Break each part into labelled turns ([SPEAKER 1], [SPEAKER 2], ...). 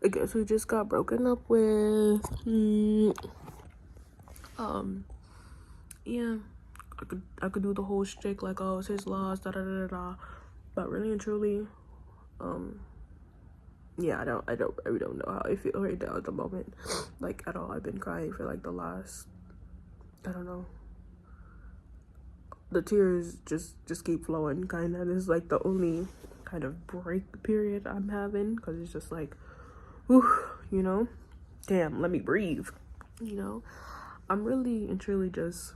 [SPEAKER 1] I guess we just got broken up with. Yeah, I could do the whole shtick like, oh, it's his loss, da da da da da. But really and truly, yeah, I really don't know how I feel right now at the moment, like at all. I've been crying for like the last, I don't know. The tears just keep flowing, kind of. This is like the only kind of break period I'm having, because it's just like, whew, you know, damn, let me breathe, you know. I'm really and truly just,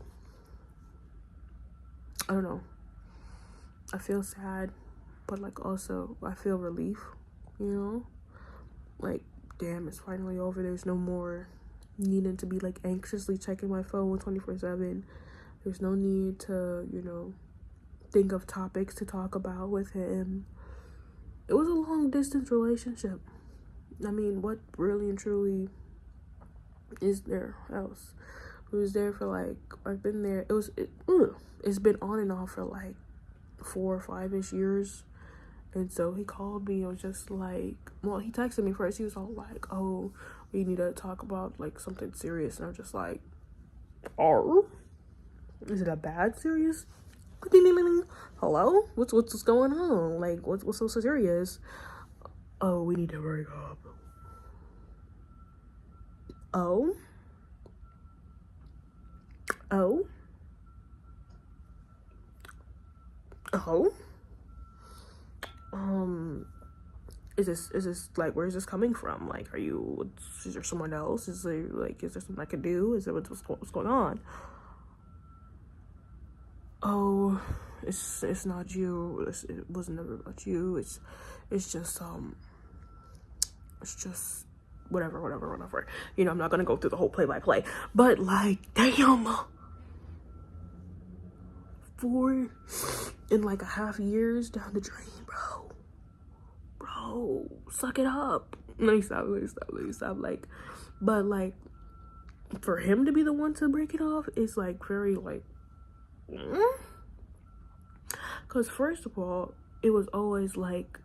[SPEAKER 1] I don't know. I feel sad, but like also I feel relief, you know? Like, damn, it's finally over. There's no more needing to be like anxiously checking my phone 24/7. There's no need to, think of topics to talk about with him. It was a long distance relationship. I mean, what really and truly is there else? It was there for like, I've been there. It's been on and off for like 4 or 5-ish years. And so he called me. It was just like, well, he texted me first. He was all like, oh, we need to talk about like something serious. And I'm just like, oh, is it a bad serious? Hello? What's going on? Like, what's so serious? Oh, we need to break up. Oh? Oh? Oh? Is this like, where is this coming from? Like, is there someone else? Is there something I can do? Is there what's going on? Oh, it's not you. It was never about you. It's just whatever. I'm not gonna go through the whole play by play, but like, damn, 4.5 years down the drain, bro, suck it up. Let me stop. Like, but like, for him to be the one to break it off is like very like, because first of all, it was always like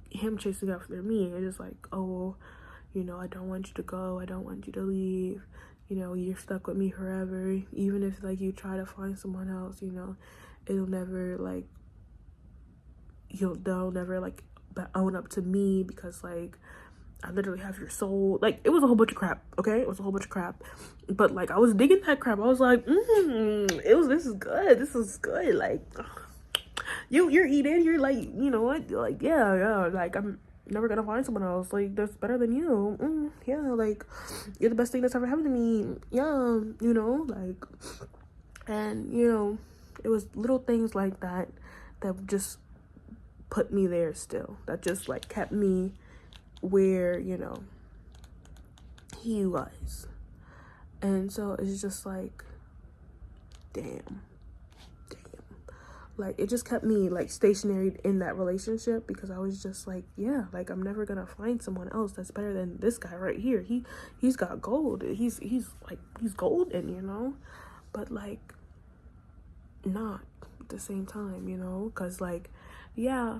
[SPEAKER 1] him chasing after me. It's just like, oh, I don't want you to go. I don't want you to leave. You're stuck with me forever. Even if like you try to find someone else, it'll never like, they'll never like own up to me, because like I literally have your soul. Like, it was a whole bunch of crap. Okay, it was a whole bunch of crap. But like, I was digging that crap. I was like, this is good. This is good. Like, you're eating. You're like, you know what? Like, yeah. Like, I'm never gonna find someone else like that's better than you. Yeah, like, you're the best thing that's ever happened to me. Yeah, like, and it was little things like that that just put me there still. That just like kept me where he was. And so it's just like, damn, like, it just kept me like stationary in that relationship, because I was just like, yeah, like, I'm never gonna find someone else that's better than this guy right here. He's got gold. He's golden, but like, not at the same time, because like, yeah,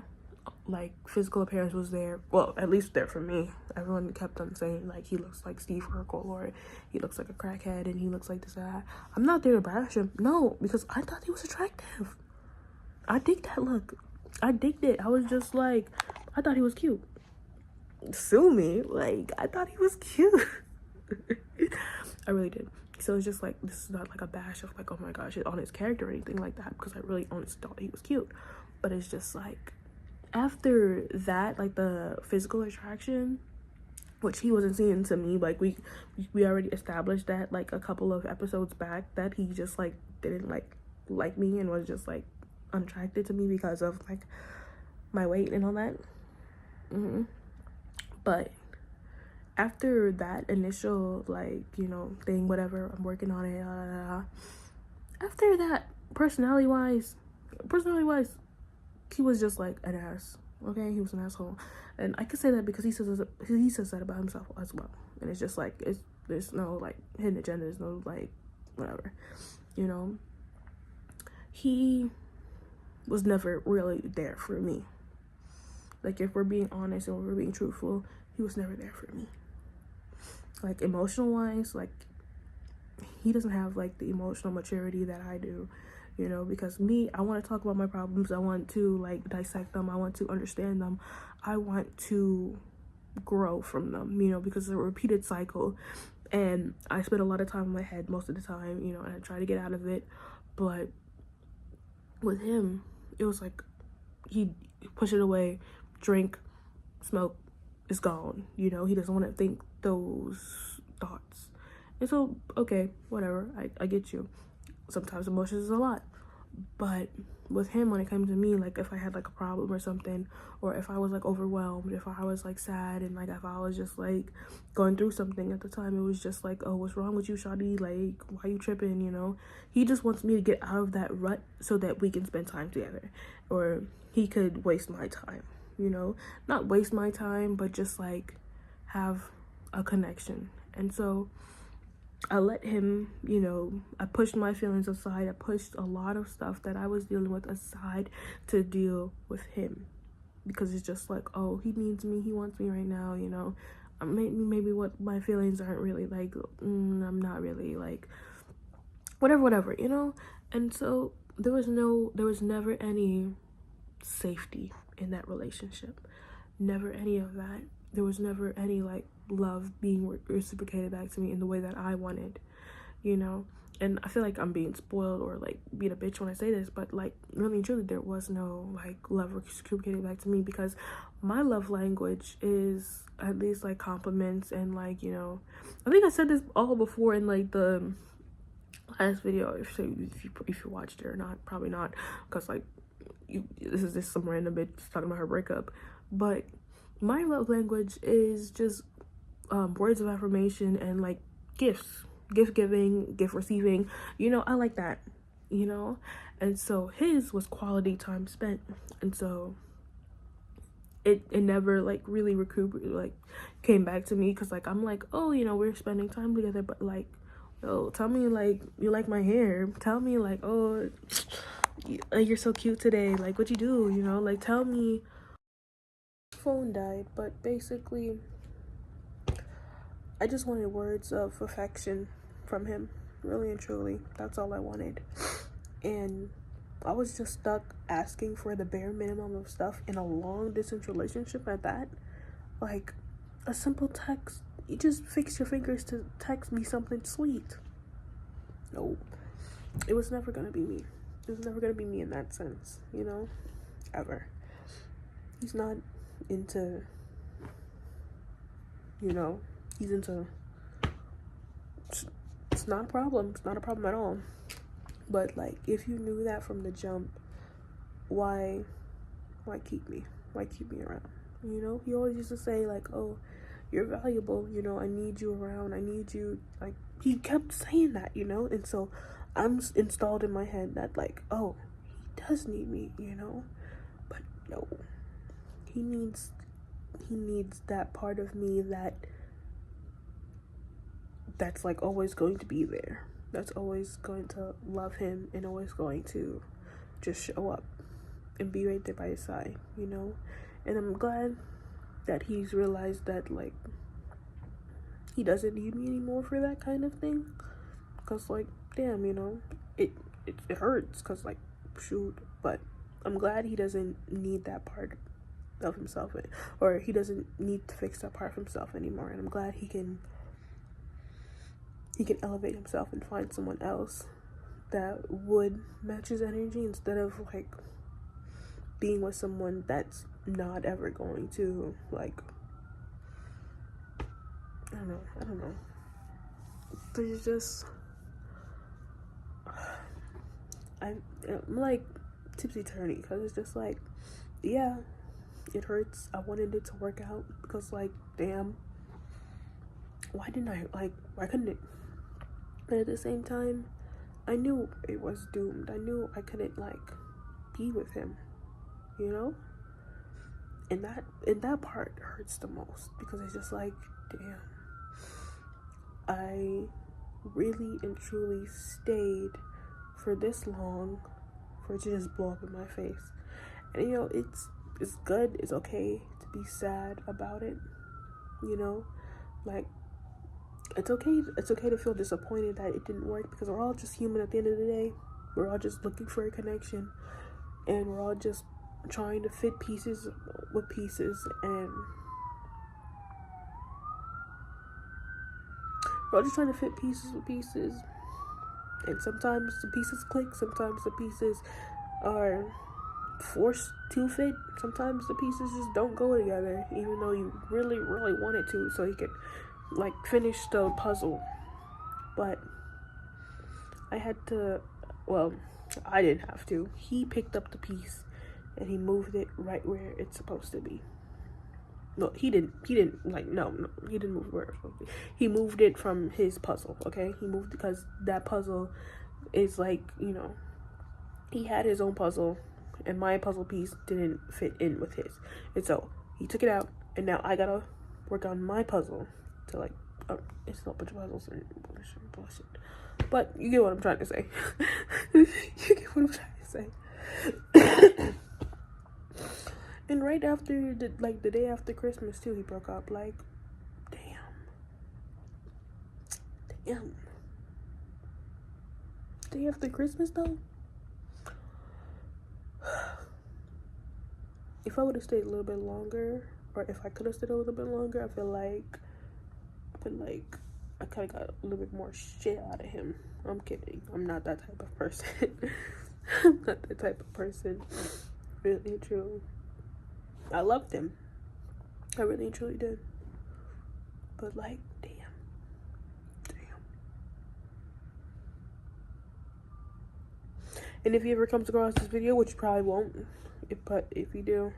[SPEAKER 1] like, physical appearance was there. Well, at least there for me. Everyone kept on saying like, he looks like Steve Urkel, or he looks like a crackhead, and he looks like this, that. I'm not there to bash him, no, because I thought he was attractive. I dig that look. I digged it. I was just like, I thought he was cute. Sue me. Like, I thought he was cute. I really did. So it's just like, this is not like a bash of like, oh my gosh, on his character or anything like that, because I really honestly thought he was cute. But it's just like, after that, like, the physical attraction, which he wasn't seeing to me, like, we already established that like a couple of episodes back, that he just like didn't like me, and was just like unattracted to me because of like my weight and all that. But after that initial like, thing, whatever, I'm working on it, after that, personality wise, he was just like an ass. Okay, he was an asshole, and I could say that because he says that about himself as well. And it's just like, there's no like hidden agenda. There's no like whatever, he was never really there for me. Like, if we're being honest and we're being truthful, he was never there for me. Like, emotional wise, like, he doesn't have like the emotional maturity that I do, you know, because me, I want to talk about my problems. I want to like dissect them. I want to understand them. I want to grow from them, you know, because it's a repeated cycle. And I spend a lot of time in my head most of the time, you know, and I try to get out of it. But with him, it was like he push it away, drink, smoke, is gone. You know, he doesn't want to think those thoughts. And so, okay, whatever. I get you. Sometimes emotions is a lot. But with him, when it came to me, like if I had like a problem or something, or if I was like overwhelmed, if I was like sad, and like if I was just like going through something at the time, it was just like, oh, what's wrong with you, shawty? Like, why you tripping? You know, he just wants me to get out of that rut so that we can spend time together, or he could waste my time, you know, not waste my time, but just like have a connection. And so I let him, you know, I pushed my feelings aside. I pushed a lot of stuff that I was dealing with aside to deal with him, because it's just like, oh, he needs me, he wants me right now, you know. Maybe what my feelings aren't really like, I'm not really like, whatever, you know. And so there was never any safety in that relationship, never any of that. There was never any like love being reciprocated back to me in the way that I wanted, you know. And I feel like I'm being spoiled or like being a bitch when I say this, but like really and truly, there was no like love reciprocated back to me, because my love language is at least like compliments. And like, you know, I think I said this all before in like the last video, if you watched it or not. Probably not, because like this is just some random bitch talking about her breakup. But my love language is just words of affirmation and like gifts, gift giving, gift receiving, you know. I like that, you know. And so his was quality time spent. And so it never like really came back to me, because like I'm like, oh, you know, we're spending time together, but like, oh, tell me like you like my hair, tell me like, oh, you're so cute today, like what you do, you know, like tell me. Phone died, but basically I just wanted words of affection from him, really and truly. That's all I wanted. And I was just stuck asking for the bare minimum of stuff in a long distance relationship at that. Like a simple text. You just fix your fingers to text me something sweet. No, it was never gonna be me. It was never gonna be me in that sense, you know, ever. He's not into, you know, he's into, it's not a problem. It's not a problem at all. But like, if you knew that from the jump, why keep me? Why keep me around? You know, he always used to say like, oh, you're valuable, you know, I need you around, I need you. Like, he kept saying that, you know. And so I'm installed in my head that like, oh, he does need me, you know. But no, he needs that part of me that's like always going to be there, that's always going to love him and always going to just show up and be right there by his side, you know. And I'm glad that he's realized that like he doesn't need me anymore for that kind of thing, because like, damn, you know, it hurts, because like, shoot. But I'm glad he doesn't need that part of himself, or he doesn't need to fix that part of himself anymore. And I'm glad he can elevate himself and find someone else that would match his energy, instead of like being with someone that's not ever going to like, I don't know. But it's just, I'm like tipsy-turny, because it's just like, yeah, it hurts. I wanted it to work out, because like, damn, why couldn't it? But at the same time, I knew it was doomed. I knew I couldn't like be with him, you know. And that part hurts the most, because it's just like, damn, I really and truly stayed for this long for it to just blow up in my face. And you know, it's good, it's okay to be sad about it, you know? Like, it's okay to feel disappointed that it didn't work, because we're all just human at the end of the day. We're all just looking for a connection, and we're all just trying to fit pieces with pieces, and we're all just trying to fit pieces with pieces. And sometimes the pieces click, sometimes the pieces are forced to fit, sometimes the pieces just don't go together, even though you really, really wanted to, so you could like finish the puzzle. But I had to, well, I didn't have to. He picked up the piece and he moved it right where it's supposed to be. No, he didn't like, no, he didn't move where it's supposed to be. He moved it from his puzzle, okay? He moved, because that puzzle is like, you know, he had his own puzzle, and my puzzle piece didn't fit in with his. And so he took it out, and now I gotta work on my puzzle to like, it's not a bunch of puzzles and bullshit. But you get what I'm trying to say. You get what I'm trying to say. And right after the day after Christmas too, he broke up. Like, damn. Day after Christmas though. If I would have stayed a little bit longer, or if I could have stayed a little bit longer, I feel like I could have got a little bit more shit out of him. I'm kidding. I'm not that type of person. I'm not that type of person. Really and truly. I loved him. I really and truly did. But like, damn. And if he ever comes across this video, which you probably won't, but if you do,